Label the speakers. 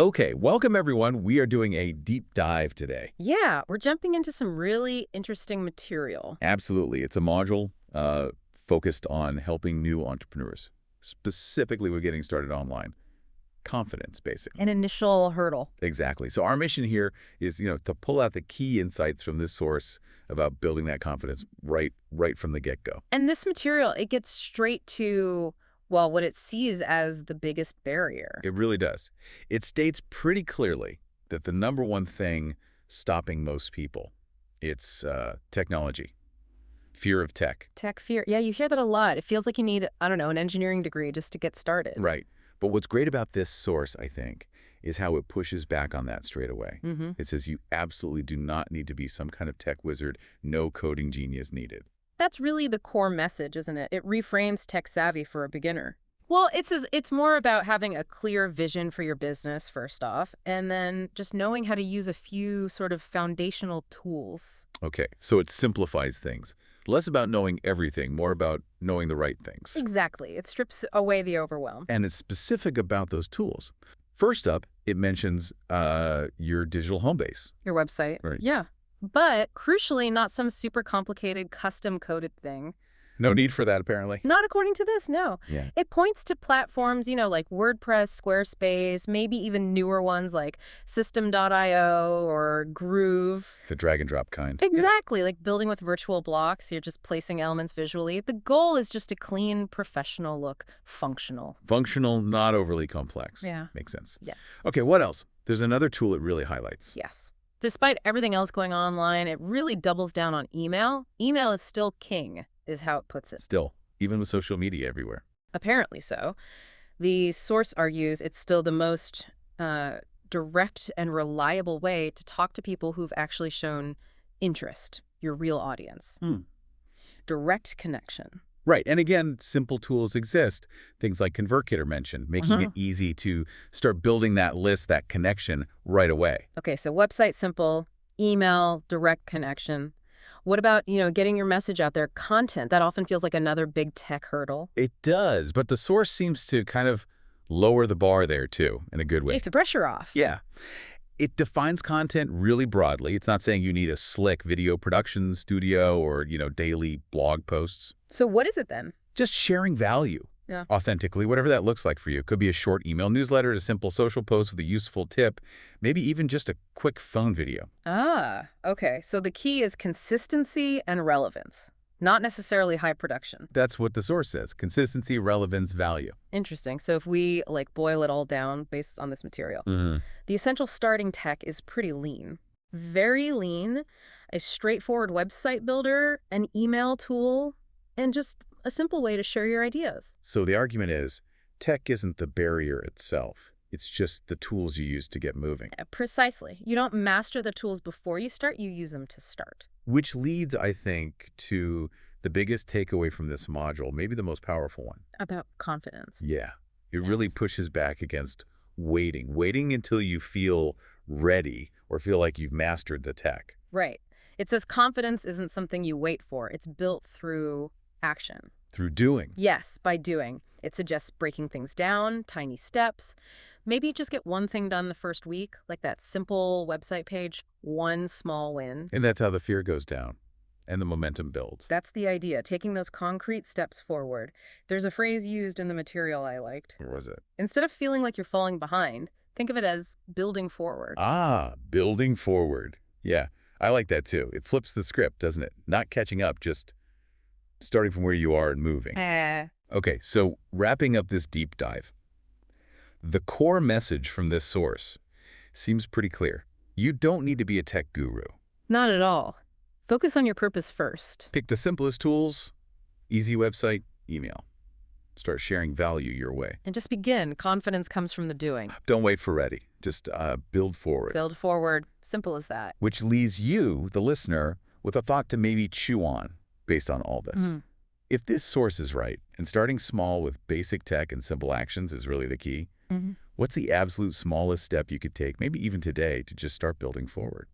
Speaker 1: Okay, welcome everyone. We are doing a deep dive today.
Speaker 2: Yeah, we're jumping into some really interesting material.
Speaker 1: Absolutely. It's a module focused on helping new entrepreneurs. Specifically, we're getting started online. Confidence, basically.
Speaker 2: An initial hurdle.
Speaker 1: Exactly. So our mission here is, to pull out the key insights from this source about building that confidence right from the get-go.
Speaker 2: And this material, it gets straight to, well, what it sees as the biggest barrier.
Speaker 1: It really does. It states pretty clearly that the number one thing stopping most people, it's technology. Fear of tech.
Speaker 2: Tech fear. Yeah, you hear that a lot. It feels like you need, I don't know, an engineering degree just to get started.
Speaker 1: Right. But what's great about this source, I think, is how it pushes back on that straight away. It says you absolutely do not need to be some kind of tech wizard, no coding genius needed.
Speaker 2: That's really the core message, isn't it? It reframes tech savvy for a beginner. Well, it says it's more about having a clear vision for your business, first off, and then just knowing how to use a few sort of foundational tools.
Speaker 1: Okay, so it simplifies things. Less about knowing everything, more about knowing the right things.
Speaker 2: Exactly. It strips away the overwhelm.
Speaker 1: And it's specific about those tools. First up, it mentions your digital home base.
Speaker 2: Your website.
Speaker 1: Right.
Speaker 2: Yeah. But crucially, not some super complicated custom-coded thing.
Speaker 1: No need for that, apparently.
Speaker 2: Not according to this, no.
Speaker 1: Yeah.
Speaker 2: It points to platforms, like WordPress, Squarespace, maybe even newer ones like System.io or Groove.
Speaker 1: The drag and drop kind.
Speaker 2: Exactly, like building with virtual blocks. You're just placing elements visually. The goal is just a clean, professional look, functional.
Speaker 1: Functional, not overly complex.
Speaker 2: Yeah.
Speaker 1: Makes sense.
Speaker 2: Yeah.
Speaker 1: Okay, what else? There's another tool it really highlights.
Speaker 2: Yes. Despite everything else going online, it really doubles down on email. Email is still king, is how it puts it.
Speaker 1: Still, even with social media everywhere.
Speaker 2: Apparently so. The source argues it's still the most direct and reliable way to talk to people who've actually shown interest, your real audience. Direct connection.
Speaker 1: Right, and again, simple tools exist. Things like ConvertKit are mentioned, making it easy to start building that list, that connection right away.
Speaker 2: Okay, so website simple, email, direct connection. What about, getting your message out there? Content, that often feels like another big tech hurdle.
Speaker 1: It does, but the source seems to kind of lower the bar there, too, in a good way.
Speaker 2: Takes the pressure off.
Speaker 1: Yeah. It defines content really broadly. It's not saying you need a slick video production studio or, daily blog posts.
Speaker 2: So what is it then?
Speaker 1: Just sharing value.
Speaker 2: Yeah.
Speaker 1: Authentically, whatever that looks like for you. Could be a short email newsletter, a simple social post with a useful tip, maybe even just a quick phone video.
Speaker 2: Ah, okay. So the key is consistency and relevance, not necessarily high production.
Speaker 1: That's what the source says. Consistency, relevance, value.
Speaker 2: Interesting. So if we boil it all down based on this material, the essential starting tech is pretty lean. Very lean, a straightforward website builder, an email tool, and just a simple way to share your ideas.
Speaker 1: So the argument is, tech isn't the barrier itself. It's just the tools you use to get moving.
Speaker 2: Precisely. You don't master the tools before you start, you use them to start.
Speaker 1: Which leads, I think, to the biggest takeaway from this module, maybe the most powerful one.
Speaker 2: About confidence.
Speaker 1: Yeah. It really pushes back against waiting until you feel ready or feel like you've mastered the tech.
Speaker 2: Right. It says confidence isn't something you wait for. It's built through action.
Speaker 1: Through doing.
Speaker 2: Yes, by doing. It suggests breaking things down, tiny steps. Maybe just get one thing done the first week, like that simple website page, one small win.
Speaker 1: And that's how the fear goes down and the momentum builds.
Speaker 2: That's the idea, taking those concrete steps forward. There's a phrase used in the material I liked.
Speaker 1: Or was it?
Speaker 2: Instead of feeling like you're falling behind, think of it as building forward.
Speaker 1: Ah, building forward. Yeah, I like that too. It flips the script, doesn't it? Not catching up, just starting from where you are and moving. Okay, so wrapping up this deep dive. The core message from this source seems pretty clear. You don't need to be a tech guru.
Speaker 2: Not at all. Focus on your purpose first.
Speaker 1: Pick the simplest tools, easy website, email. Start sharing value your way.
Speaker 2: And just begin. Confidence comes from the doing.
Speaker 1: Don't wait for ready. Just build forward.
Speaker 2: Build forward. Simple as that.
Speaker 1: Which leaves you, the listener, with a thought to maybe chew on based on all this. If this source is right, and starting small with basic tech and simple actions is really the key, what's the absolute smallest step you could take, maybe even today, to just start building forward?